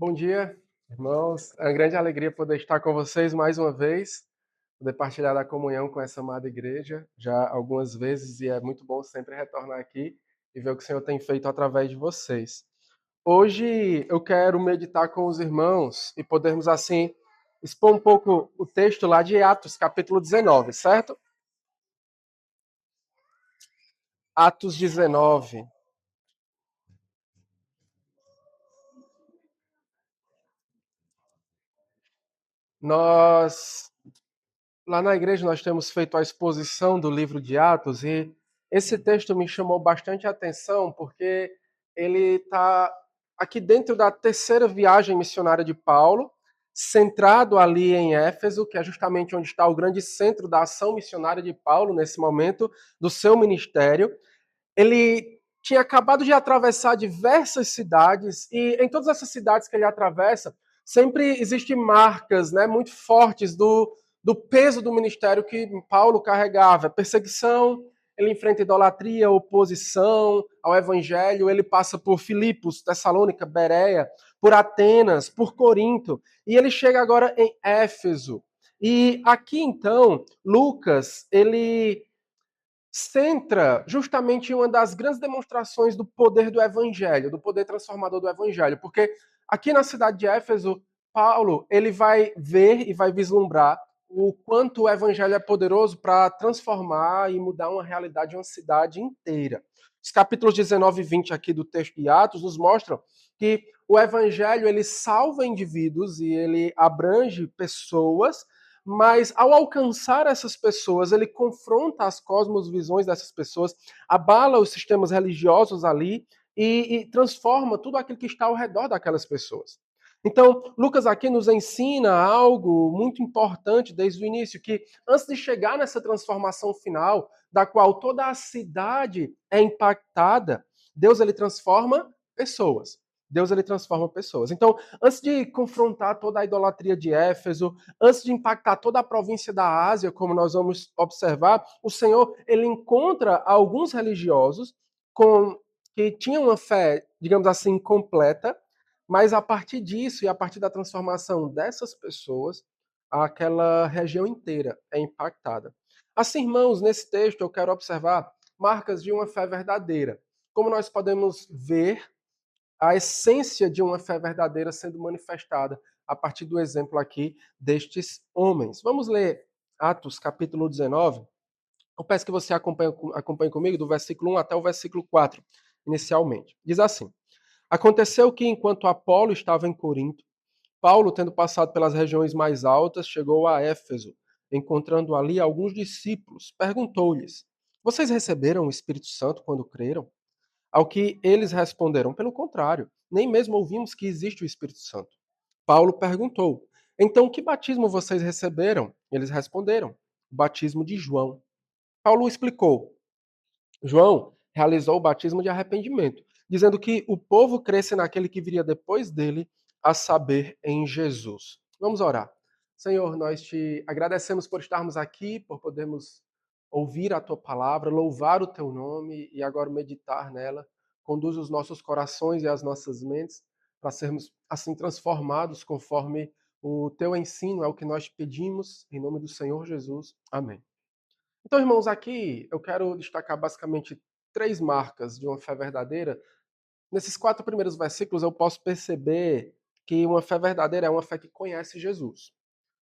Bom dia, irmãos. É uma grande alegria poder estar com vocês mais uma vez, poder partilhar da comunhão com essa amada igreja já algumas vezes, e é muito bom sempre retornar aqui e ver o que o Senhor tem feito através de vocês. Hoje eu quero meditar com os irmãos e podermos assim expor um pouco o texto lá de Atos, capítulo 19, certo? Atos 19. Nós Lá na igreja nós temos feito a exposição do livro de Atos e esse texto me chamou bastante atenção porque ele está aqui dentro da terceira viagem missionária de Paulo, centrado ali em Éfeso, que é justamente onde está o grande centro da ação missionária de Paulo nesse momento do seu ministério. Ele tinha acabado de atravessar diversas cidades e em todas essas cidades que ele atravessa, sempre existem marcas, né, muito fortes do peso do ministério que Paulo carregava. Perseguição, ele enfrenta idolatria, oposição ao evangelho, ele passa por Filipos, Tessalônica, Bereia, por Atenas, por Corinto, e ele chega agora em Éfeso. E aqui então, Lucas, ele centra justamente em uma das grandes demonstrações do poder do evangelho, do poder transformador do evangelho, porque aqui na cidade de Éfeso, Paulo, ele vai ver e vai vislumbrar o quanto o evangelho é poderoso para transformar e mudar uma realidade de uma cidade inteira. Os capítulos 19 e 20 aqui do texto de Atos nos mostram que o evangelho ele salva indivíduos e ele abrange pessoas, mas ao alcançar essas pessoas, ele confronta as cosmovisões dessas pessoas, abala os sistemas religiosos ali e transforma tudo aquilo que está ao redor daquelas pessoas. Então, Lucas aqui nos ensina algo muito importante desde o início, que antes de chegar nessa transformação final, da qual toda a cidade é impactada, Deus ele transforma pessoas. Deus ele transforma pessoas. Então, antes de confrontar toda a idolatria de Éfeso, antes de impactar toda a província da Ásia, como nós vamos observar, o Senhor ele encontra alguns religiosos com que tinham uma fé, digamos assim, completa, mas a partir disso e a partir da transformação dessas pessoas, aquela região inteira é impactada. Assim, irmãos, nesse texto eu quero observar marcas de uma fé verdadeira. Como nós podemos ver a essência de uma fé verdadeira sendo manifestada a partir do exemplo aqui destes homens. Vamos ler Atos capítulo 19. Eu peço que você acompanhe comigo do versículo 1 até o versículo 4, inicialmente. Diz assim: Aconteceu que, enquanto Apolo estava em Corinto, Paulo, tendo passado pelas regiões mais altas, chegou a Éfeso. Encontrando ali alguns discípulos, perguntou-lhes: Vocês receberam o Espírito Santo quando creram? Ao que eles responderam: Pelo contrário, nem mesmo ouvimos que existe o Espírito Santo. Paulo perguntou: Então que batismo vocês receberam? Eles responderam: O batismo de João. Paulo explicou: João realizou o batismo de arrependimento, dizendo que o povo cresce naquele que viria depois dele, a saber, em Jesus. Vamos orar. Senhor, nós te agradecemos por estarmos aqui, por podermos ouvir a tua palavra, louvar o teu nome e agora meditar nela. Conduz os nossos corações e as nossas mentes para sermos assim transformados conforme o teu ensino é o que nós pedimos, em nome do Senhor Jesus. Amém. Então, irmãos, aqui eu quero destacar basicamente três marcas de uma fé verdadeira. Nesses quatro primeiros versículos, eu posso perceber que uma fé verdadeira é uma fé que conhece Jesus,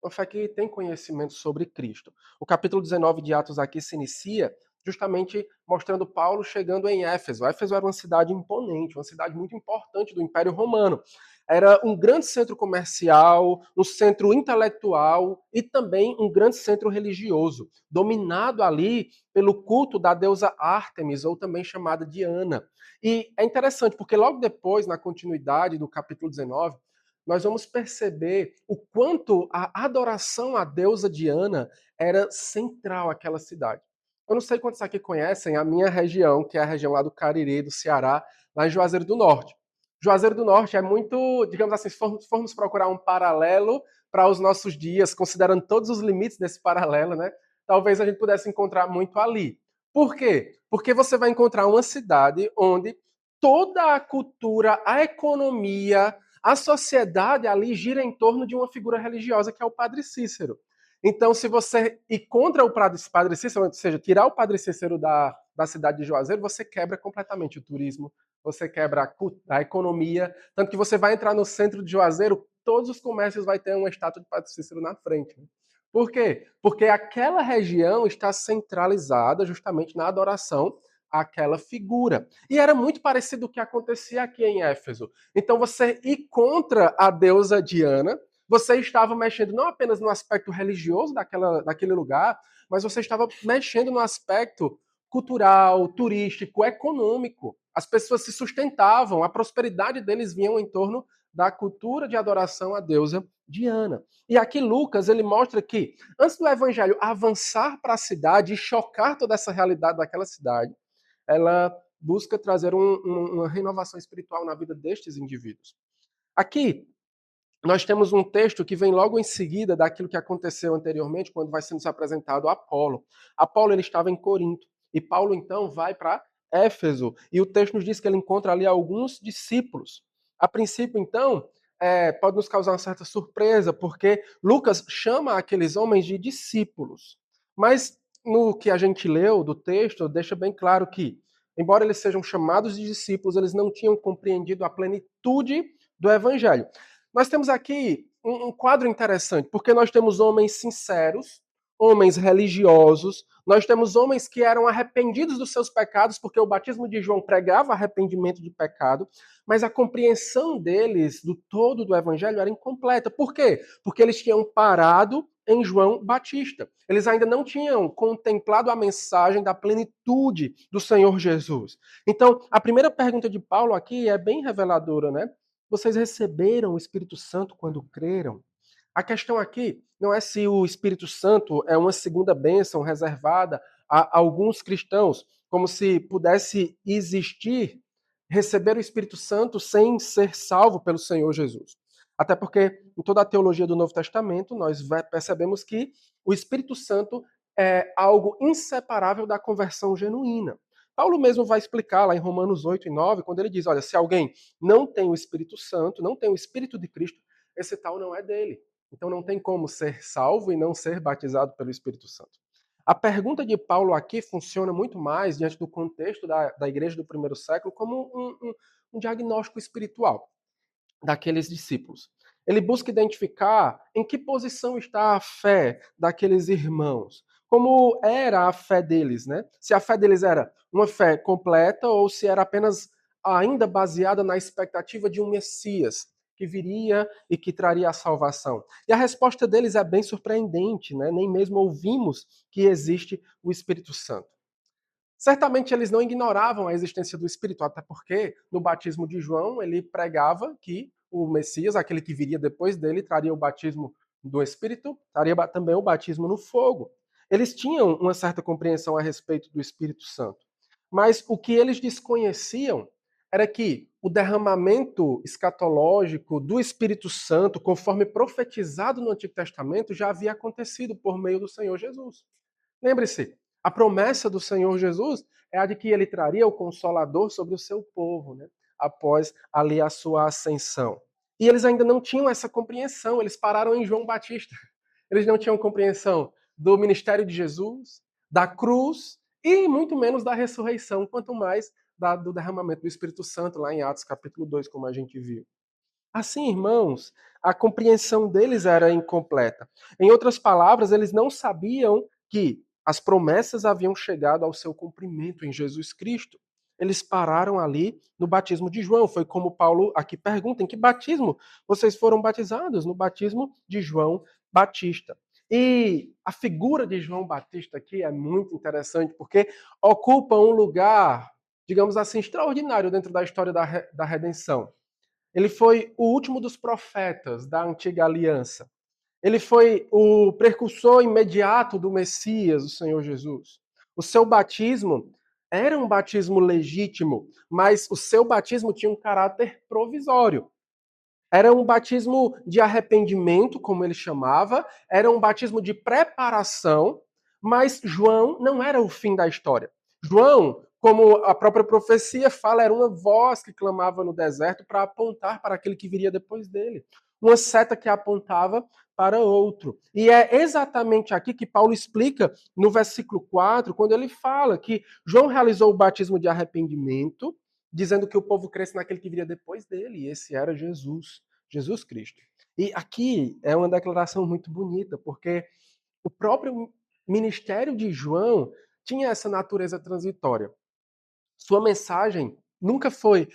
uma fé que tem conhecimento sobre Cristo. O capítulo 19 de Atos aqui se inicia justamente mostrando Paulo chegando em Éfeso. Éfeso era uma cidade imponente, uma cidade muito importante do Império Romano. Era um grande centro comercial, um centro intelectual e também um grande centro religioso, dominado ali pelo culto da deusa Ártemis, ou também chamada Diana. E é interessante, porque logo depois, na continuidade do capítulo 19, nós vamos perceber o quanto a adoração à deusa Diana era central àquela cidade. Eu não sei quantos aqui conhecem a minha região, que é a região lá do Cariri, do Ceará, lá em Juazeiro do Norte. Juazeiro do Norte é muito, digamos assim, se formos procurar um paralelo para os nossos dias, considerando todos os limites desse paralelo, né? Talvez a gente pudesse encontrar muito ali. Por quê? Porque você vai encontrar uma cidade onde toda a cultura, a economia, a sociedade ali gira em torno de uma figura religiosa que é o Padre Cícero. Então, se você ir contra o Padre Cícero, ou seja, tirar o Padre Cícero da cidade de Juazeiro, você quebra completamente o turismo, você quebra a economia, tanto que você vai entrar no centro de Juazeiro, todos os comércios vai ter uma estátua de Padre Cícero na frente. Por quê? Porque aquela região está centralizada justamente na adoração àquela figura. E era muito parecido com o que acontecia aqui em Éfeso. Então, você ir contra a deusa Diana, você estava mexendo não apenas no aspecto religioso daquele lugar, mas você estava mexendo no aspecto cultural, turístico, econômico. As pessoas se sustentavam, a prosperidade deles vinha em torno da cultura de adoração à deusa Diana. E aqui Lucas ele mostra que antes do evangelho avançar para a cidade e chocar toda essa realidade daquela cidade, ela busca trazer uma renovação espiritual na vida destes indivíduos. Aqui nós temos um texto que vem logo em seguida daquilo que aconteceu anteriormente, quando vai sendo apresentado Apolo. Apolo ele estava em Corinto e Paulo então vai para Éfeso e o texto nos diz que ele encontra ali alguns discípulos. A princípio, então, pode nos causar uma certa surpresa, porque Lucas chama aqueles homens de discípulos. Mas no que a gente leu do texto, deixa bem claro que, embora eles sejam chamados de discípulos, eles não tinham compreendido a plenitude do evangelho. Nós temos aqui um quadro interessante, porque nós temos homens sinceros, homens religiosos, nós temos homens que eram arrependidos dos seus pecados, porque o batismo de João pregava arrependimento de pecado, mas a compreensão deles do todo do evangelho era incompleta. Por quê? Porque eles tinham parado em João Batista. Eles ainda não tinham contemplado a mensagem da plenitude do Senhor Jesus. Então, a primeira pergunta de Paulo aqui é bem reveladora, né? Vocês receberam o Espírito Santo quando creram? A questão aqui não é se o Espírito Santo é uma segunda bênção reservada a alguns cristãos, como se pudesse existir receber o Espírito Santo sem ser salvo pelo Senhor Jesus. Até porque em toda a teologia do Novo Testamento nós percebemos que o Espírito Santo é algo inseparável da conversão genuína. Paulo mesmo vai explicar lá em Romanos 8 e 9, quando ele diz, olha, se alguém não tem o Espírito Santo, não tem o Espírito de Cristo, esse tal não é dele. Então não tem como ser salvo e não ser batizado pelo Espírito Santo. A pergunta de Paulo aqui funciona muito mais, diante do contexto da igreja do primeiro século, como um diagnóstico espiritual daqueles discípulos. Ele busca identificar em que posição está a fé daqueles irmãos, como era a fé deles, né? Se a fé deles era uma fé completa ou se era apenas ainda baseada na expectativa de um Messias que viria e que traria a salvação. E a resposta deles é bem surpreendente, né? Nem mesmo ouvimos que existe o Espírito Santo. Certamente eles não ignoravam a existência do Espírito, até porque no batismo de João ele pregava que o Messias, aquele que viria depois dele, traria o batismo do Espírito, traria também o batismo no fogo. Eles tinham uma certa compreensão a respeito do Espírito Santo. Mas o que eles desconheciam era que o derramamento escatológico do Espírito Santo, conforme profetizado no Antigo Testamento, já havia acontecido por meio do Senhor Jesus. Lembre-se, a promessa do Senhor Jesus é a de que ele traria o Consolador sobre o seu povo, né? Após ali a sua ascensão. E eles ainda não tinham essa compreensão, eles pararam em João Batista. Eles não tinham compreensão do ministério de Jesus, da cruz e muito menos da ressurreição, quanto mais do derramamento do Espírito Santo, lá em Atos capítulo 2, como a gente viu. Assim, irmãos, a compreensão deles era incompleta. Em outras palavras, eles não sabiam que as promessas haviam chegado ao seu cumprimento em Jesus Cristo. Eles pararam ali no batismo de João. Foi como Paulo aqui pergunta: em que batismo vocês foram batizados? No batismo de João Batista. E a figura de João Batista aqui é muito interessante, porque ocupa um lugar, digamos assim, extraordinário dentro da história da redenção. Ele foi o último dos profetas da antiga aliança. Ele foi o precursor imediato do Messias, o Senhor Jesus. O seu batismo era um batismo legítimo, mas o seu batismo tinha um caráter provisório. Era um batismo de arrependimento, como ele chamava, era um batismo de preparação, mas João não era o fim da história. João, como a própria profecia fala, era uma voz que clamava no deserto para apontar para aquele que viria depois dele. Uma seta que apontava para outro. E é exatamente aqui que Paulo explica no versículo 4, quando ele fala que João realizou o batismo de arrependimento, dizendo que o povo cresce naquele que viria depois dele, e esse era Jesus, Jesus Cristo. E aqui é uma declaração muito bonita, porque o próprio ministério de João tinha essa natureza transitória. Sua mensagem nunca foi,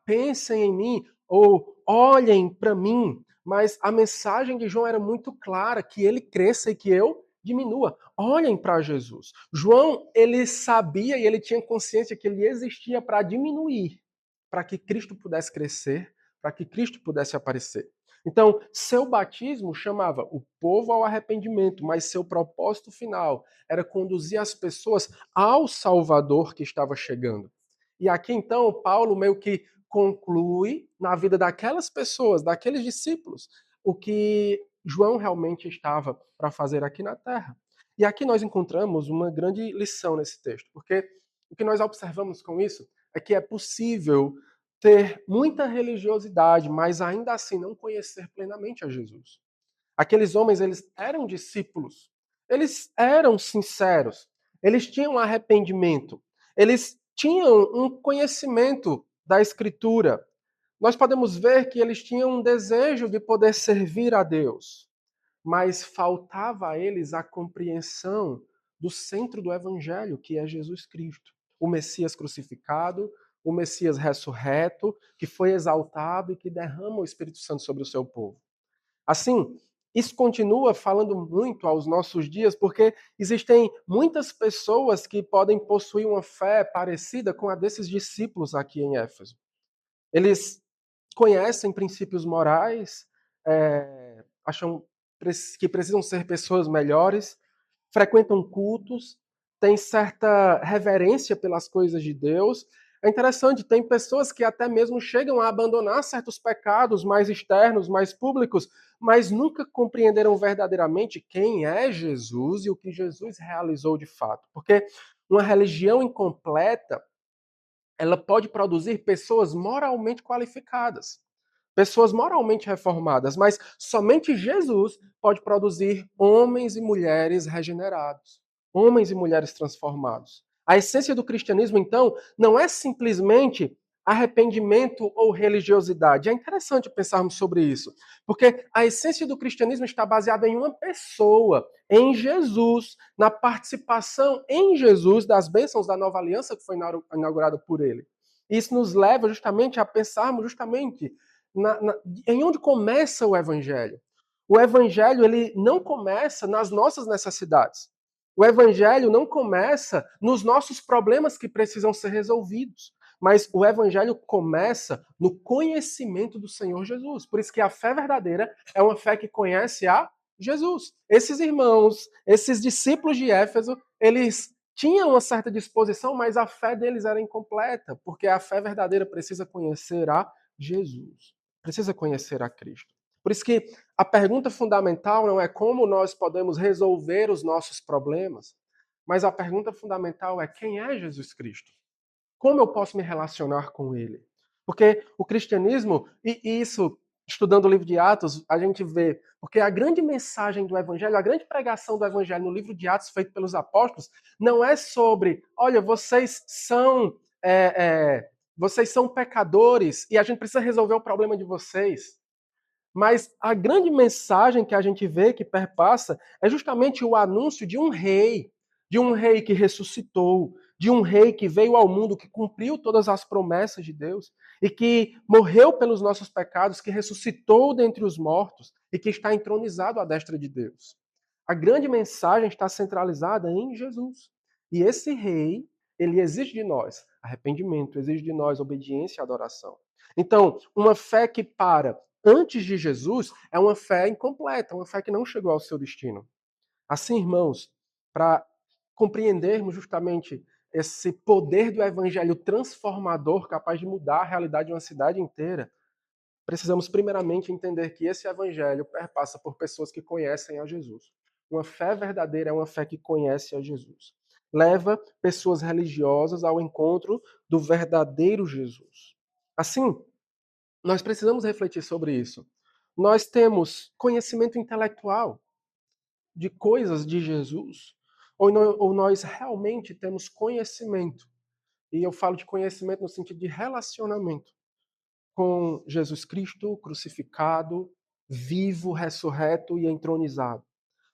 pensem em mim ou olhem para mim, mas a mensagem de João era muito clara, que ele cresça e que eu diminua. Olhem para Jesus. João, ele sabia e ele tinha consciência que ele existia para diminuir, para que Cristo pudesse crescer, para que Cristo pudesse aparecer. Então, seu batismo chamava o povo ao arrependimento, mas seu propósito final era conduzir as pessoas ao Salvador que estava chegando. E aqui então Paulo meio que conclui na vida daquelas pessoas, daqueles discípulos, o que João realmente estava para fazer aqui na terra. E aqui nós encontramos uma grande lição nesse texto, porque o que nós observamos com isso é que é possível ter muita religiosidade, mas ainda assim não conhecer plenamente a Jesus. Aqueles homens, eles eram discípulos, eles eram sinceros, eles tinham arrependimento, eles tinham um conhecimento da Escritura. Nós podemos ver que eles tinham um desejo de poder servir a Deus, mas faltava a eles a compreensão do centro do Evangelho, que é Jesus Cristo, o Messias crucificado, o Messias ressurreto, que foi exaltado e que derrama o Espírito Santo sobre o seu povo. Assim, isso continua falando muito aos nossos dias, porque existem muitas pessoas que podem possuir uma fé parecida com a desses discípulos aqui em Éfeso. Eles conhecem princípios morais, acham que precisam ser pessoas melhores, frequentam cultos, têm certa reverência pelas coisas de Deus. É interessante, tem pessoas que até mesmo chegam a abandonar certos pecados mais externos, mais públicos, mas nunca compreenderam verdadeiramente quem é Jesus e o que Jesus realizou de fato. Porque uma religião incompleta, ela pode produzir pessoas moralmente qualificadas, pessoas moralmente reformadas, mas somente Jesus pode produzir homens e mulheres regenerados, homens e mulheres transformados. A essência do cristianismo, então, não é simplesmente arrependimento ou religiosidade. É interessante pensarmos sobre isso, porque a essência do cristianismo está baseada em uma pessoa, em Jesus, na participação em Jesus das bênçãos da nova aliança que foi inaugurada por ele. Isso nos leva justamente a pensarmos justamente em onde começa o evangelho. O evangelho ele não começa nas nossas necessidades. O evangelho não começa nos nossos problemas que precisam ser resolvidos. Mas o evangelho começa no conhecimento do Senhor Jesus. Por isso que a fé verdadeira é uma fé que conhece a Jesus. Esses irmãos, esses discípulos de Éfeso, eles tinham uma certa disposição, mas a fé deles era incompleta, porque a fé verdadeira precisa conhecer a Jesus, precisa conhecer a Cristo. Por isso que a pergunta fundamental não é como nós podemos resolver os nossos problemas, mas a pergunta fundamental é quem é Jesus Cristo? Como eu posso me relacionar com ele? Porque o cristianismo, e isso, estudando o livro de Atos, a gente vê, porque a grande mensagem do evangelho, a grande pregação do evangelho no livro de Atos feito pelos apóstolos, não é sobre, olha, vocês são pecadores e a gente precisa resolver o problema de vocês. Mas a grande mensagem que a gente vê, que perpassa, é justamente o anúncio de um rei que ressuscitou, de um rei que veio ao mundo, que cumpriu todas as promessas de Deus e que morreu pelos nossos pecados, que ressuscitou dentre os mortos e que está entronizado à destra de Deus. A grande mensagem está centralizada em Jesus. E esse rei, ele exige de nós arrependimento, exige de nós obediência e adoração. Então, uma fé que para antes de Jesus é uma fé incompleta, uma fé que não chegou ao seu destino. Assim, irmãos, para compreendermos justamente esse poder do evangelho transformador capaz de mudar a realidade de uma cidade inteira, precisamos primeiramente entender que esse evangelho perpassa por pessoas que conhecem a Jesus. Uma fé verdadeira é uma fé que conhece a Jesus. leva pessoas religiosas ao encontro do verdadeiro Jesus. Assim, nós precisamos refletir sobre isso. Nós temos conhecimento intelectual de coisas de Jesus, ou nós realmente temos conhecimento, e eu falo de conhecimento no sentido de relacionamento com Jesus Cristo crucificado, vivo, ressurreto e entronizado.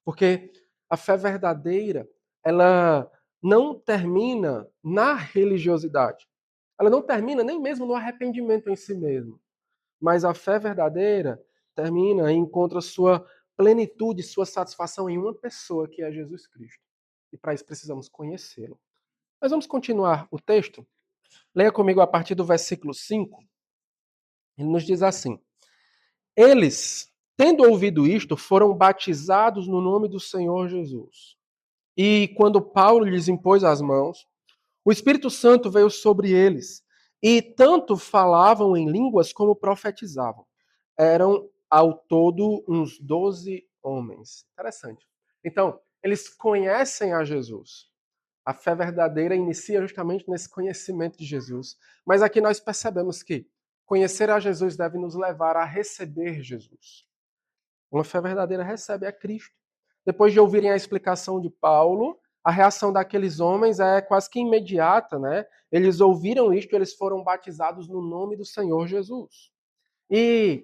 Porque a fé verdadeira, ela não termina na religiosidade. Ela não termina nem mesmo no arrependimento em si mesmo. Mas a fé verdadeira termina e encontra sua plenitude, sua satisfação em uma pessoa, que é Jesus Cristo. E para isso precisamos conhecê-lo. Mas vamos continuar o texto? Leia comigo a partir do versículo 5. Ele nos diz assim: Eles, tendo ouvido isto, foram batizados no nome do Senhor Jesus. E quando Paulo lhes impôs as mãos, o Espírito Santo veio sobre eles, e tanto falavam em línguas como profetizavam. Eram ao todo uns 12 homens. Interessante. Então, eles conhecem a Jesus. A fé verdadeira inicia justamente nesse conhecimento de Jesus. Mas aqui nós percebemos que conhecer a Jesus deve nos levar a receber Jesus. Uma fé verdadeira recebe a Cristo. Depois de ouvirem a explicação de Paulo, a reação daqueles homens é quase que imediata, né? Eles ouviram isto, eles foram batizados no nome do Senhor Jesus. E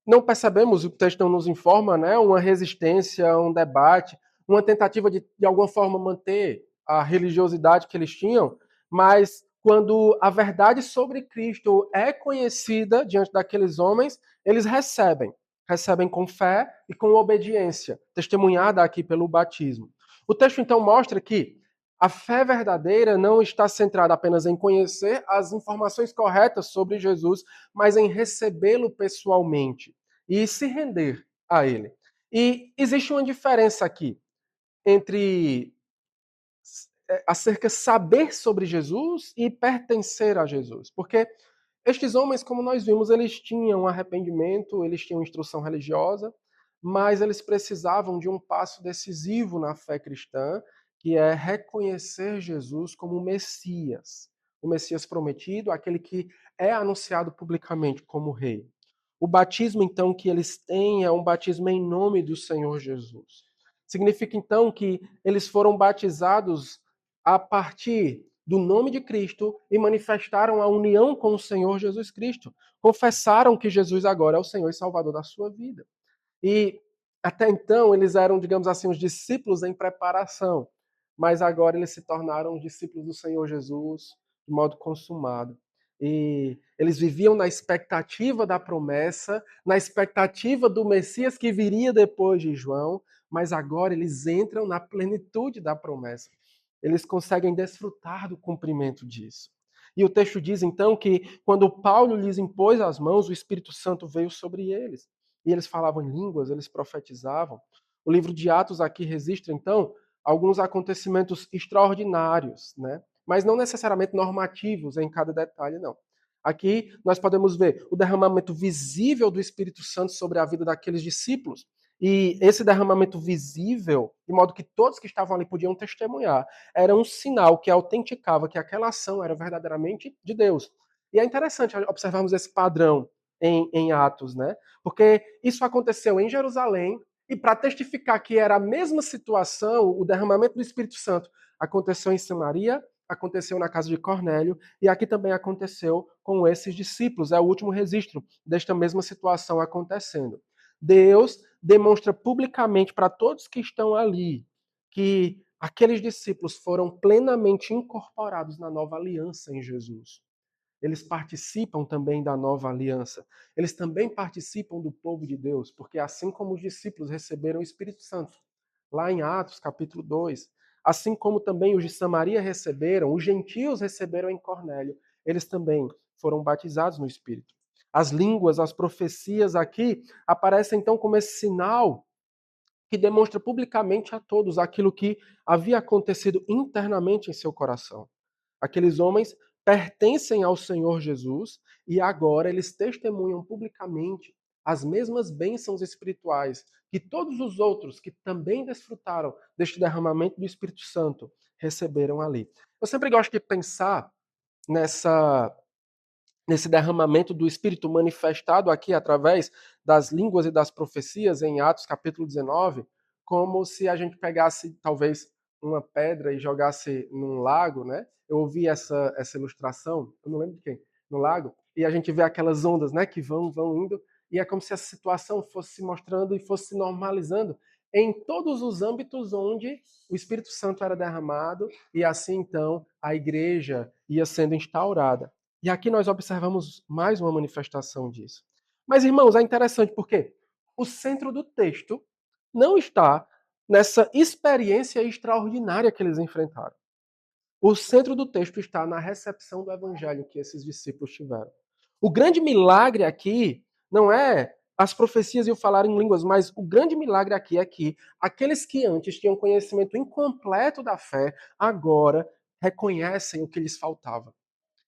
não percebemos, o texto não nos informa, né, uma resistência, um debate, uma tentativa de alguma forma manter a religiosidade que eles tinham, mas quando a verdade sobre Cristo é conhecida diante daqueles homens, eles recebem com fé e com obediência, testemunhada aqui pelo batismo. O texto então mostra que a fé verdadeira não está centrada apenas em conhecer as informações corretas sobre Jesus, mas em recebê-lo pessoalmente e se render a ele. E existe uma diferença aqui entre acerca saber sobre Jesus e pertencer a Jesus, porque estes homens, como nós vimos, eles tinham arrependimento, eles tinham instrução religiosa, mas eles precisavam de um passo decisivo na fé cristã, que é reconhecer Jesus como o Messias prometido, aquele que é anunciado publicamente como rei. O batismo, então, que eles têm é um batismo em nome do Senhor Jesus. Significa, então, que eles foram batizados a partir do nome de Cristo e manifestaram a união com o Senhor Jesus Cristo. Confessaram que Jesus agora é o Senhor e Salvador da sua vida. E até então eles eram, digamos assim, os discípulos em preparação, mas agora eles se tornaram discípulos do Senhor Jesus de modo consumado. E eles viviam na expectativa da promessa, na expectativa do Messias que viria depois de João, mas agora eles entram na plenitude da promessa. Eles conseguem desfrutar do cumprimento disso. E o texto diz então que quando Paulo lhes impôs as mãos, o Espírito Santo veio sobre eles. E eles falavam em línguas, eles profetizavam. O livro de Atos aqui registra, então, alguns acontecimentos extraordinários, né? Mas não necessariamente normativos em cada detalhe, não. Aqui nós podemos ver o derramamento visível do Espírito Santo sobre a vida daqueles discípulos. E esse derramamento visível, de modo que todos que estavam ali podiam testemunhar, era um sinal que autenticava que aquela ação era verdadeiramente de Deus. E é interessante observarmos esse padrão em Atos, né? Porque isso aconteceu em Jerusalém, e para testificar que era a mesma situação, o derramamento do Espírito Santo aconteceu em Samaria, aconteceu na casa de Cornélio, e aqui também aconteceu com esses discípulos. É o último registro desta mesma situação acontecendo. Deus demonstra publicamente para todos que estão ali que aqueles discípulos foram plenamente incorporados na nova aliança em Jesus. Eles participam também da nova aliança. Eles também participam do povo de Deus, porque assim como os discípulos receberam o Espírito Santo, lá em Atos, capítulo 2, assim como também os de Samaria receberam, os gentios receberam em Cornélio, eles também foram batizados no Espírito. As línguas, as profecias aqui aparecem então como esse sinal que demonstra publicamente a todos aquilo que havia acontecido internamente em seu coração. Aqueles homens pertencem ao Senhor Jesus e agora eles testemunham publicamente as mesmas bênçãos espirituais que todos os outros que também desfrutaram deste derramamento do Espírito Santo receberam ali. Eu sempre gosto de pensar nessa nesse derramamento do Espírito manifestado aqui através das línguas e das profecias em Atos capítulo 19, como se a gente pegasse talvez uma pedra e jogasse num lago, né? Eu ouvi essa ilustração, eu não lembro de quem, no lago, e a gente vê aquelas ondas, né, que vão indo, e é como se a situação fosse se mostrando e fosse se normalizando em todos os âmbitos onde o Espírito Santo era derramado, e assim então a igreja ia sendo instaurada. E aqui nós observamos mais uma manifestação disso. Mas, irmãos, é interessante porque o centro do texto não está nessa experiência extraordinária que eles enfrentaram. O centro do texto está na recepção do evangelho que esses discípulos tiveram. O grande milagre aqui não é as profecias e o falar em línguas, mas o grande milagre aqui é que aqueles que antes tinham conhecimento incompleto da fé, agora reconhecem o que lhes faltava.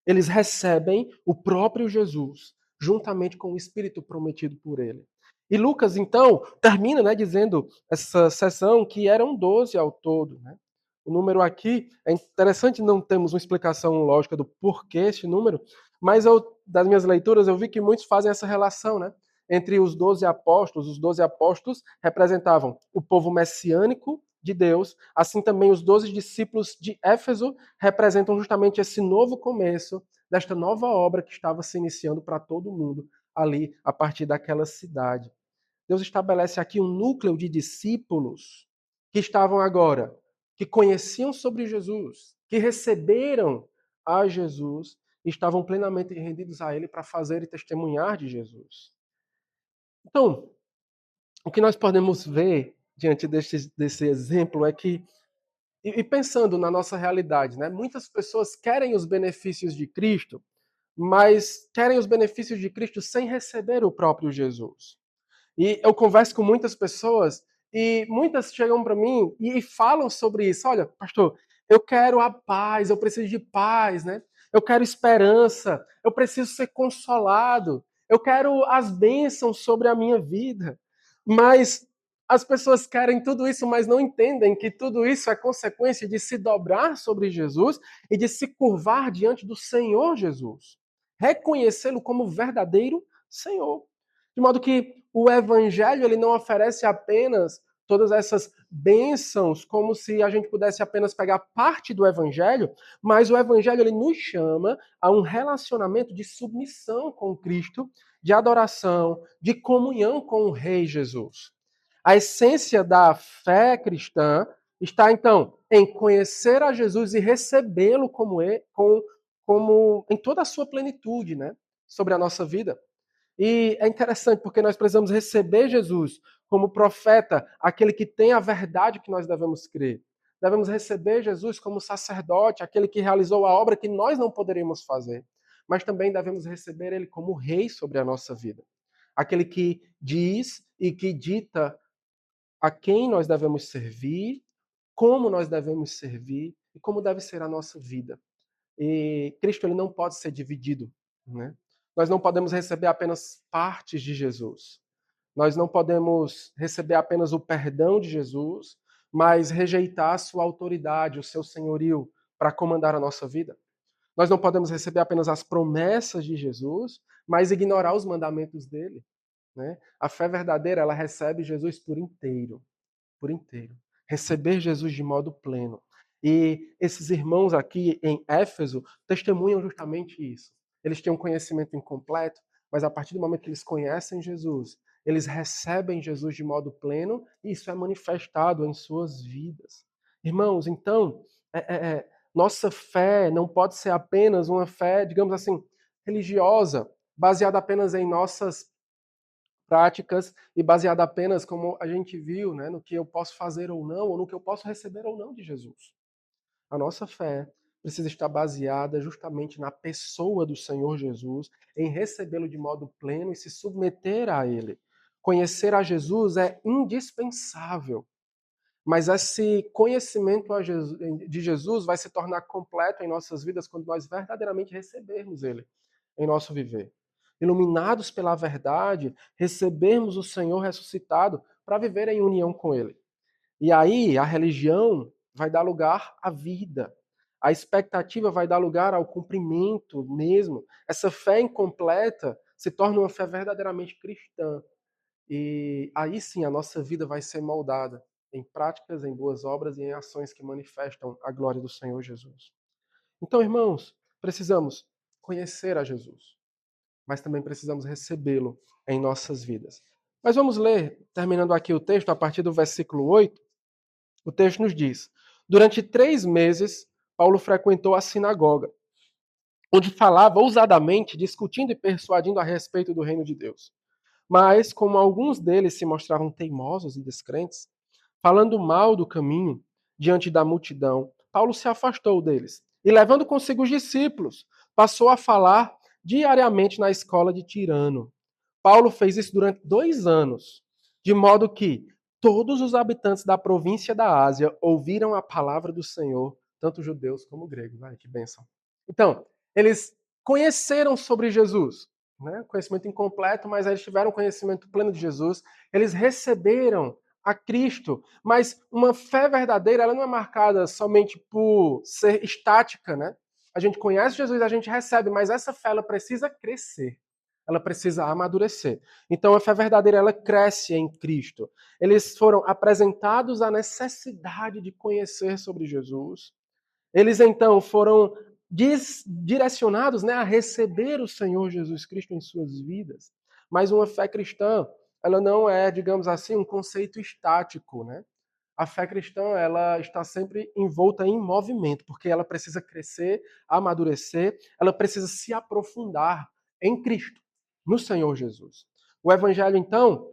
Eles recebem o próprio Jesus, juntamente com o Espírito prometido por ele. E Lucas, então, termina, né, dizendo essa sessão que eram 12 ao todo. Né? O número aqui, é interessante, não temos uma explicação lógica do porquê esse número, mas das minhas leituras eu vi que muitos fazem essa relação, né? Entre os 12 apóstolos representavam o povo messiânico de Deus, assim também os 12 discípulos de Éfeso representam justamente esse novo começo desta nova obra que estava se iniciando para todo mundo ali a partir daquela cidade. Deus estabelece aqui um núcleo de discípulos que estavam agora, que conheciam sobre Jesus, que receberam a Jesus e estavam plenamente rendidos a Ele para fazer e testemunhar de Jesus. Então, o que nós podemos ver diante desse exemplo é que, e pensando na nossa realidade, né, muitas pessoas querem os benefícios de Cristo, mas querem os benefícios de Cristo sem receber o próprio Jesus. E eu converso com muitas pessoas e muitas chegam para mim e falam sobre isso. Olha, pastor, eu quero a paz, eu preciso de paz, né? Eu quero esperança, eu preciso ser consolado, eu quero as bênçãos sobre a minha vida. Mas as pessoas querem tudo isso, mas não entendem que tudo isso é consequência de se dobrar sobre Jesus e de se curvar diante do Senhor Jesus. Reconhecê-lo como verdadeiro Senhor. De modo que o evangelho ele não oferece apenas todas essas bênçãos, como se a gente pudesse apenas pegar parte do evangelho, mas o evangelho ele nos chama a um relacionamento de submissão com Cristo, de adoração, de comunhão com o Rei Jesus. A essência da fé cristã está, então, em conhecer a Jesus e recebê-lo como em toda a sua plenitude, né, sobre a nossa vida. E é interessante porque nós precisamos receber Jesus como profeta, aquele que tem a verdade que nós devemos crer. Devemos receber Jesus como sacerdote, aquele que realizou a obra que nós não poderíamos fazer. Mas também devemos receber ele como rei sobre a nossa vida. Aquele que diz e que dita a quem nós devemos servir, como nós devemos servir e como deve ser a nossa vida. E Cristo ele não pode ser dividido, né? Nós não podemos receber apenas partes de Jesus. Nós não podemos receber apenas o perdão de Jesus, mas rejeitar a sua autoridade, o seu senhorio para comandar a nossa vida. Nós não podemos receber apenas as promessas de Jesus, mas ignorar os mandamentos dele, né? A fé verdadeira, ela recebe Jesus por inteiro, por inteiro. Receber Jesus de modo pleno. E esses irmãos aqui em Éfeso testemunham justamente isso. Eles têm um conhecimento incompleto, mas a partir do momento que eles conhecem Jesus, eles recebem Jesus de modo pleno e isso é manifestado em suas vidas. Irmãos, então, é, é, nossa fé não pode ser apenas uma fé, digamos assim, religiosa, baseada apenas em nossas práticas e baseada apenas, como a gente viu, né, no que eu posso fazer ou não, ou no que eu posso receber ou não de Jesus. A nossa fé precisa estar baseada justamente na pessoa do Senhor Jesus, em recebê-lo de modo pleno e se submeter a ele. Conhecer a Jesus é indispensável, mas esse conhecimento de Jesus vai se tornar completo em nossas vidas quando nós verdadeiramente recebermos ele em nosso viver. Iluminados pela verdade, recebermos o Senhor ressuscitado para viver em união com ele. E aí a religião vai dar lugar à vida. A expectativa vai dar lugar ao cumprimento mesmo. Essa fé incompleta se torna uma fé verdadeiramente cristã. E aí sim a nossa vida vai ser moldada em práticas, em boas obras e em ações que manifestam a glória do Senhor Jesus. Então, irmãos, precisamos conhecer a Jesus, mas também precisamos recebê-lo em nossas vidas. Mas vamos ler, terminando aqui o texto, a partir do versículo 8. O texto nos diz: durante 3 meses, Paulo frequentou a sinagoga, onde falava ousadamente, discutindo e persuadindo a respeito do reino de Deus. Mas, como alguns deles se mostravam teimosos e descrentes, falando mal do caminho diante da multidão, Paulo se afastou deles e, levando consigo os discípulos, passou a falar diariamente na escola de Tirano. Paulo fez isso durante 2 anos, de modo que todos os habitantes da província da Ásia ouviram a palavra do Senhor, tanto judeus como gregos. Ai, que bênção. Então, eles conheceram sobre Jesus, né? Conhecimento incompleto, mas eles tiveram conhecimento pleno de Jesus. Eles receberam a Cristo, mas uma fé verdadeira, ela não é marcada somente por ser estática, né? A gente conhece Jesus, a gente recebe, mas essa fé ela precisa crescer. Ela precisa amadurecer. Então a fé verdadeira ela cresce em Cristo. Eles foram apresentados à necessidade de conhecer sobre Jesus. Eles então foram direcionados, né, a receber o Senhor Jesus Cristo em suas vidas. Mas uma fé cristã, ela não é, digamos assim, um conceito estático, né? A fé cristã, ela está sempre envolta em movimento, porque ela precisa crescer, amadurecer, ela precisa se aprofundar em Cristo, no Senhor Jesus. O evangelho, então,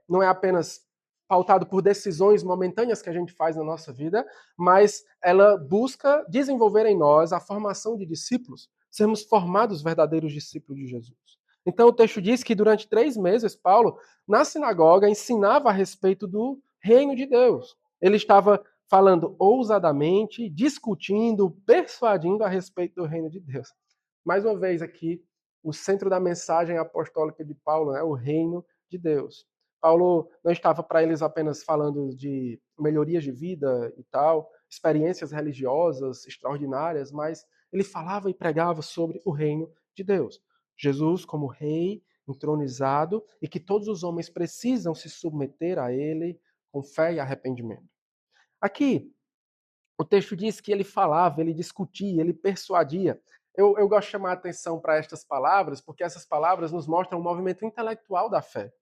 não é apenas pautado por decisões momentâneas que a gente faz na nossa vida, mas ela busca desenvolver em nós a formação de discípulos, sermos formados verdadeiros discípulos de Jesus. Então o texto diz que durante 3 meses, Paulo, na sinagoga, ensinava a respeito do reino de Deus. Ele estava falando ousadamente, discutindo, persuadindo a respeito do reino de Deus. Mais uma vez aqui, o centro da mensagem apostólica de Paulo é o reino de Deus. Paulo não estava para eles apenas falando de melhorias de vida e tal, experiências religiosas extraordinárias, mas ele falava e pregava sobre o reino de Deus. Jesus como rei entronizado e que todos os homens precisam se submeter a ele com fé e arrependimento. Aqui, o texto diz que ele falava, ele discutia, ele persuadia. Eu gosto de chamar a atenção para estas palavras, porque essas palavras nos mostram o movimento intelectual da fé.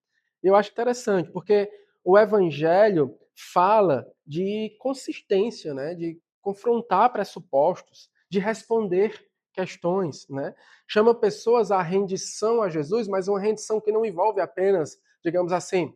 Eu acho interessante, porque o evangelho fala de consistência, né? De confrontar pressupostos, de responder questões, né? Chama pessoas à rendição a Jesus, mas uma rendição que não envolve apenas, digamos assim,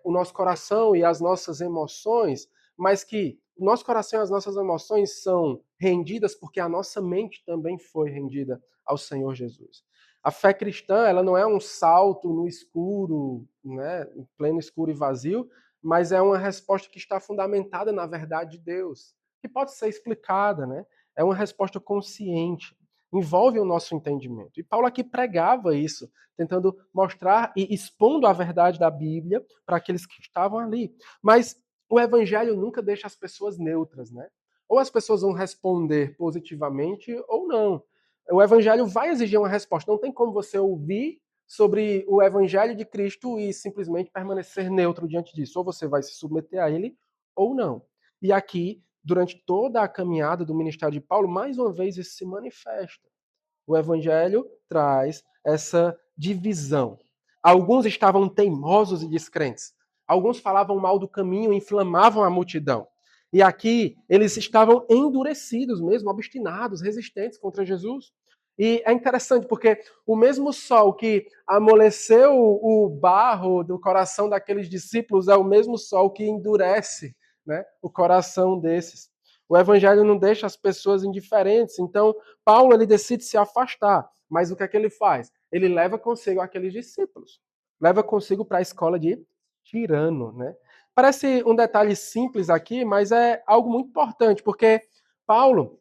o nosso coração e as nossas emoções, mas que o nosso coração e as nossas emoções são rendidas porque a nossa mente também foi rendida ao Senhor Jesus. A fé cristã, ela não é um salto no escuro, né, em pleno escuro e vazio, mas é uma resposta que está fundamentada na verdade de Deus, que pode ser explicada, né? É uma resposta consciente, envolve o nosso entendimento. E Paulo aqui pregava isso, tentando mostrar e expondo a verdade da Bíblia para aqueles que estavam ali. Mas o evangelho nunca deixa as pessoas neutras, né? Ou as pessoas vão responder positivamente ou não. O evangelho vai exigir uma resposta. Não tem como você ouvir sobre o evangelho de Cristo e simplesmente permanecer neutro diante disso. Ou você vai se submeter a ele ou não. E aqui, durante toda a caminhada do ministério de Paulo, mais uma vez isso se manifesta. O evangelho traz essa divisão. Alguns estavam teimosos e descrentes. Alguns falavam mal do caminho e inflamavam a multidão. E aqui eles estavam endurecidos mesmo, obstinados, resistentes contra Jesus. E é interessante porque o mesmo sol que amoleceu o barro do coração daqueles discípulos é o mesmo sol que endurece, né, o coração desses. O evangelho não deixa as pessoas indiferentes. Então, Paulo ele decide se afastar. Mas o que é que ele faz? Ele leva consigo aqueles discípulos. Leva consigo para a escola de Tirano, né? Parece um detalhe simples aqui, mas é algo muito importante, porque Paulo,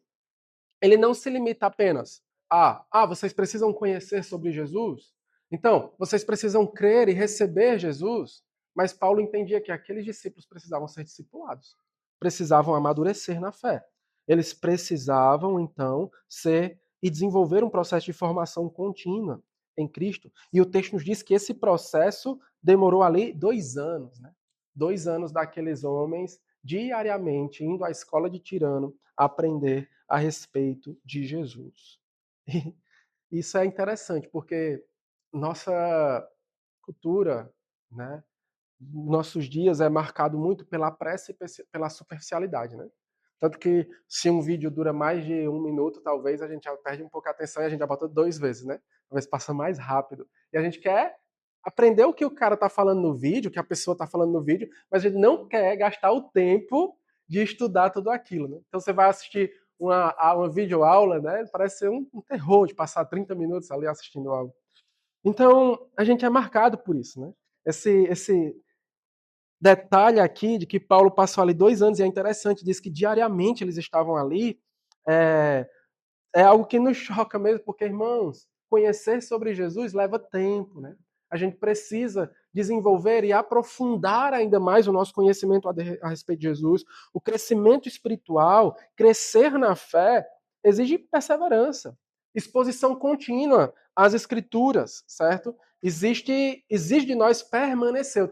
ele não se limita apenas a, vocês precisam conhecer sobre Jesus, então, vocês precisam crer e receber Jesus, mas Paulo entendia que aqueles discípulos precisavam ser discipulados. precisavam amadurecer na fé. Eles precisavam, então, ser e desenvolver um processo de formação contínua em Cristo. E o texto nos diz que esse processo demorou ali 2 anos, né? 2 anos daqueles homens diariamente indo à escola de Tirano aprender a respeito de Jesus. E isso é interessante, porque nossa cultura, né, nossos dias é marcado muito pela pressa e pela superficialidade, né? Tanto que se um vídeo dura mais de 1 minuto, talvez a gente já perde um pouco a atenção e a gente já bota 2 vezes, né? Talvez passa mais rápido. E a gente quer aprender o que o cara tá falando no vídeo, o que a pessoa tá falando no vídeo, mas a gente não quer gastar o tempo de estudar tudo aquilo, né? Então você vai assistir uma videoaula, né? Parece ser um terror de passar 30 minutos ali assistindo algo. Então, a gente é marcado por isso, né? Esse detalhe aqui de que Paulo passou ali 2 anos, e é interessante, diz que diariamente eles estavam ali, é, é algo que nos choca mesmo, porque, irmãos, conhecer sobre Jesus leva tempo, né? A gente precisa desenvolver e aprofundar ainda mais o nosso conhecimento a respeito de Jesus. O crescimento espiritual, crescer na fé, exige perseverança, exposição contínua às Escrituras, certo? Exige de nós permanecer.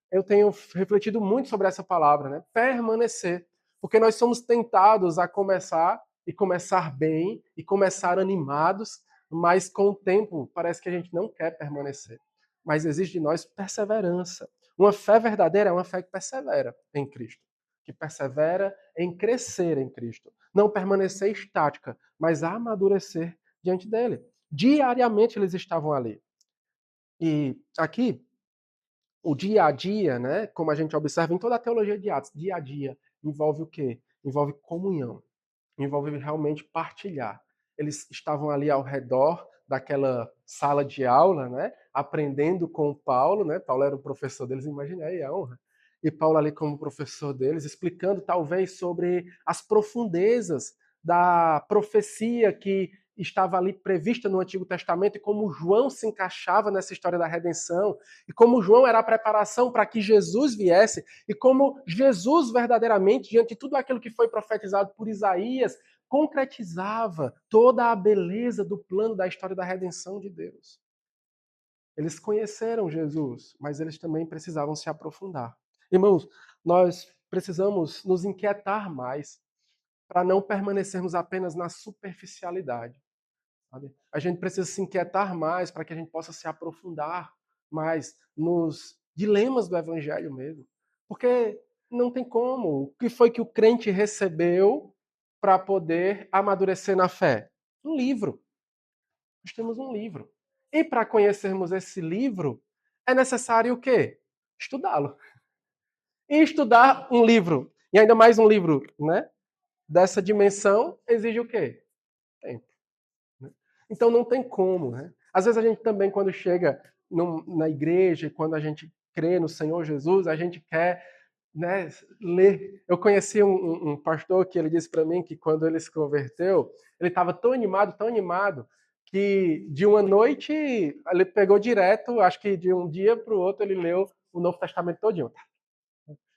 Eu tenho refletido muito sobre essa palavra, né? Permanecer. Porque nós somos tentados a começar e começar bem e começar animados, mas com o tempo parece que a gente não quer permanecer. Mas exige de nós perseverança. Uma fé verdadeira é uma fé que persevera em Cristo, que persevera em crescer em Cristo. Não permanecer estática, mas amadurecer diante dele. Diariamente eles estavam ali. E aqui, o dia a dia, né, como a gente observa em toda a teologia de Atos, dia a dia envolve o quê? Envolve comunhão, envolve realmente partilhar. Eles estavam ali ao redor daquela sala de aula, né, aprendendo com Paulo, né? Paulo era o professor deles, imagina aí a honra. E Paulo ali como professor deles, explicando talvez sobre as profundezas da profecia que estava ali prevista no Antigo Testamento e como João se encaixava nessa história da redenção e como João era a preparação para que Jesus viesse e como Jesus verdadeiramente, diante de tudo aquilo que foi profetizado por Isaías, concretizava toda a beleza do plano da história da redenção de Deus. Eles conheceram Jesus, mas eles também precisavam se aprofundar. Irmãos, nós precisamos nos inquietar mais para não permanecermos apenas na superficialidade. Sabe? A gente precisa se inquietar mais para que a gente possa se aprofundar mais nos dilemas do evangelho mesmo. Porque não tem como. O que foi que o crente recebeu para poder amadurecer na fé? Um livro. Nós temos um livro. E para conhecermos esse livro, é necessário o quê? Estudá-lo. E estudar um livro, e ainda mais um livro, né, dessa dimensão, exige o quê? Tempo. Né? Então não tem como, né? Às vezes a gente também, quando chega na igreja, quando a gente crê no Senhor Jesus, a gente quer, né, ler. Eu conheci um pastor que ele disse para mim que quando ele se converteu, ele estava tão animado, que de uma noite ele pegou direto, acho que de um dia para o outro ele leu o Novo Testamento todinho,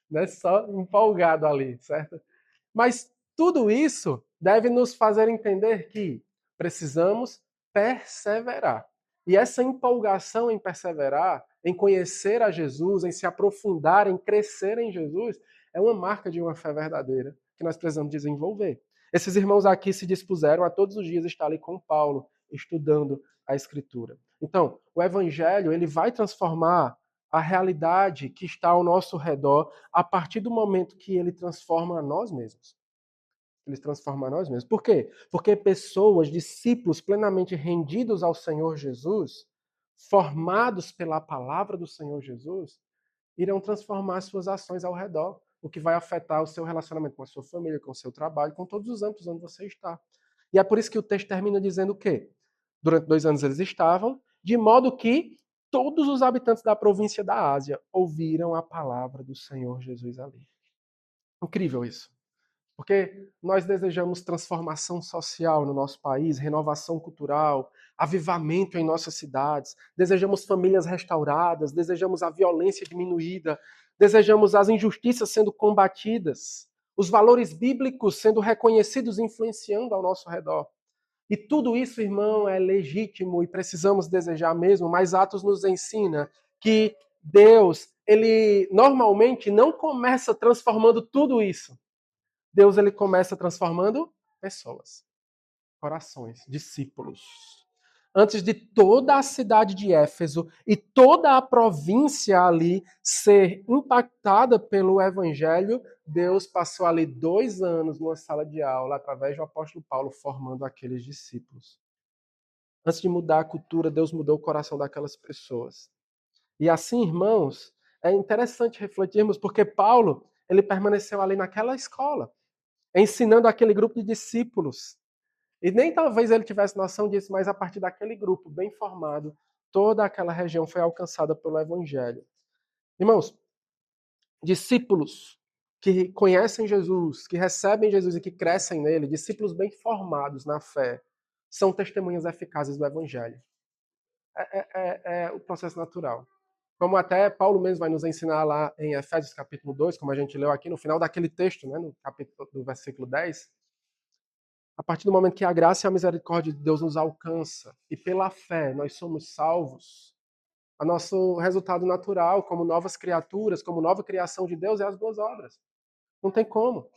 né? Só empolgado ali, certo? Mas tudo isso deve nos fazer entender que precisamos perseverar. E essa empolgação em perseverar, em conhecer a Jesus, em se aprofundar, em crescer em Jesus, é uma marca de uma fé verdadeira que nós precisamos desenvolver. Esses irmãos aqui se dispuseram a todos os dias estar ali com Paulo, estudando a Escritura. Então, o Evangelho ele vai transformar a realidade que está ao nosso redor a partir do momento que ele transforma a nós mesmos. Ele transforma a nós mesmos. Por quê? Porque pessoas, discípulos plenamente rendidos ao Senhor Jesus, formados pela palavra do Senhor Jesus, irão transformar suas ações ao redor, o que vai afetar o seu relacionamento com a sua família, com o seu trabalho, com todos os âmbitos onde você está. E é por isso que o texto termina dizendo o quê? Durante 2 anos eles estavam, de modo que todos os habitantes da província da Ásia ouviram a palavra do Senhor Jesus ali. Incrível isso. Porque nós desejamos transformação social no nosso país, renovação cultural, avivamento em nossas cidades, desejamos famílias restauradas, desejamos a violência diminuída, desejamos as injustiças sendo combatidas, os valores bíblicos sendo reconhecidos e influenciando ao nosso redor. E tudo isso, irmão, é legítimo e precisamos desejar mesmo, mas Atos nos ensina que Deus, ele normalmente não começa transformando tudo isso. Deus, ele começa transformando pessoas, corações, discípulos. Antes de toda a cidade de Éfeso e toda a província ali ser impactada pelo evangelho, Deus passou ali 2 anos numa sala de aula, através do apóstolo Paulo, formando aqueles discípulos. Antes de mudar a cultura, Deus mudou o coração daquelas pessoas. E assim, irmãos, é interessante refletirmos, porque Paulo, ele permaneceu ali naquela escola, ensinando aquele grupo de discípulos. E nem talvez ele tivesse noção disso, mas a partir daquele grupo bem formado, toda aquela região foi alcançada pelo evangelho. Irmãos, discípulos que conhecem Jesus, que recebem Jesus e que crescem nele, discípulos bem formados na fé, são testemunhas eficazes do evangelho. É o processo natural. Como até Paulo mesmo vai nos ensinar lá em Efésios capítulo 2, como a gente leu aqui no final daquele texto, né, no capítulo do versículo 10, a partir do momento que a graça e a misericórdia de Deus nos alcança e pela fé nós somos salvos, o nosso resultado natural como novas criaturas, como nova criação de Deus é as boas obras. Não tem como.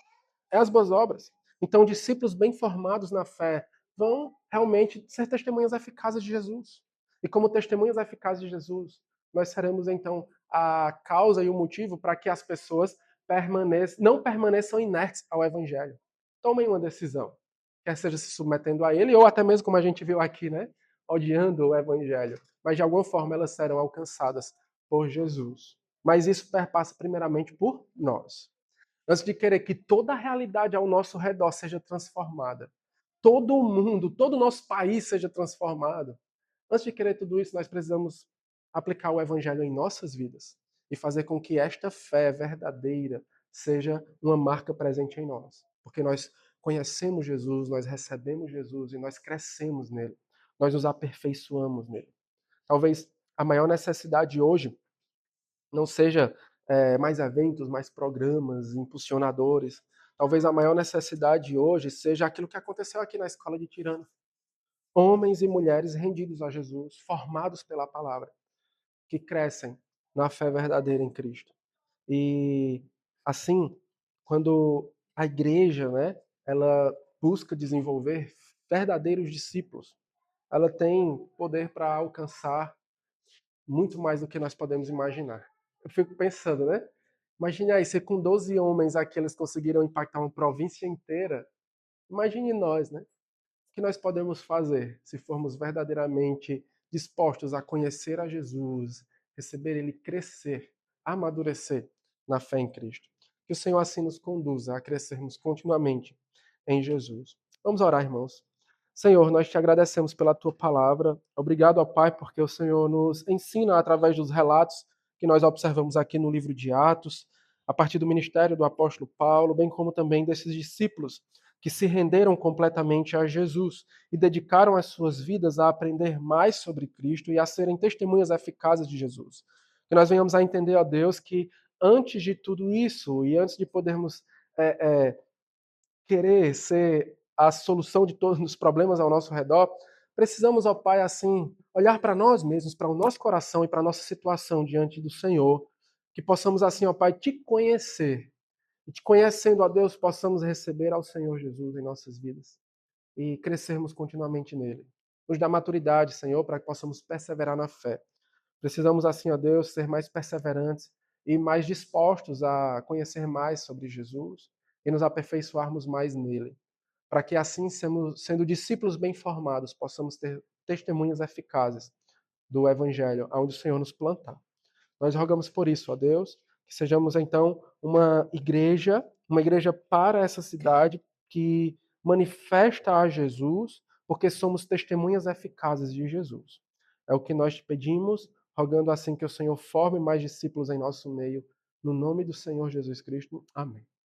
É as boas obras. Então, discípulos bem formados na fé vão realmente ser testemunhas eficazes de Jesus. E como testemunhas eficazes de Jesus, nós seremos então a causa e o motivo para que as pessoas não permaneçam inertes ao Evangelho. Tomem uma decisão, quer seja se submetendo a ele, ou até mesmo como a gente viu aqui, né? Odiando o Evangelho. Mas de alguma forma elas serão alcançadas por Jesus. Mas isso perpassa primeiramente por nós. Antes de querer que toda a realidade ao nosso redor seja transformada, todo o mundo, todo o nosso país seja transformado, antes de querer tudo isso, nós precisamos aplicar o evangelho em nossas vidas e fazer com que esta fé verdadeira seja uma marca presente em nós. Porque nós conhecemos Jesus, nós recebemos Jesus e nós crescemos nele. Nós nos aperfeiçoamos nele. Talvez a maior necessidade hoje não seja mais eventos, mais programas, impulsionadores. Talvez a maior necessidade hoje seja aquilo que aconteceu aqui na escola de Tirano. Homens e mulheres rendidos a Jesus, formados pela palavra, que crescem na fé verdadeira em Cristo. E assim, quando a igreja, né, ela busca desenvolver verdadeiros discípulos, ela tem poder para alcançar muito mais do que nós podemos imaginar. Eu fico pensando, né? Imagine aí, se com 12 homens aqui eles conseguiram impactar uma província inteira. Imagine nós, né? O que nós podemos fazer se formos verdadeiramente dispostos a conhecer a Jesus, receber Ele, crescer, amadurecer na fé em Cristo. Que o Senhor assim nos conduza a crescermos continuamente em Jesus. Vamos orar, irmãos. Senhor, nós te agradecemos pela tua palavra. Obrigado, ó Pai, porque o Senhor nos ensina através dos relatos que nós observamos aqui no livro de Atos, a partir do ministério do apóstolo Paulo, bem como também desses discípulos que se renderam completamente a Jesus e dedicaram as suas vidas a aprender mais sobre Cristo e a serem testemunhas eficazes de Jesus. Que nós venhamos a entender, ó Deus, que antes de tudo isso e antes de podermos querer ser a solução de todos os problemas ao nosso redor, precisamos, ó Pai, assim, olhar para nós mesmos, para o nosso coração e para a nossa situação diante do Senhor, que possamos, assim, ó Pai, te conhecer. E te conhecendo, ó Deus, possamos receber ao Senhor Jesus em nossas vidas e crescermos continuamente nele. Nos dá maturidade, Senhor, para que possamos perseverar na fé. Precisamos, assim, ó Deus, ser mais perseverantes e mais dispostos a conhecer mais sobre Jesus e nos aperfeiçoarmos mais nele, para que assim, sendo discípulos bem formados, possamos ter testemunhas eficazes do Evangelho, aonde o Senhor nos plantar. Nós rogamos por isso, ó Deus, que sejamos então uma igreja para essa cidade que manifesta a Jesus, porque somos testemunhas eficazes de Jesus. É o que nós te pedimos, rogando assim que o Senhor forme mais discípulos em nosso meio, no nome do Senhor Jesus Cristo. Amém.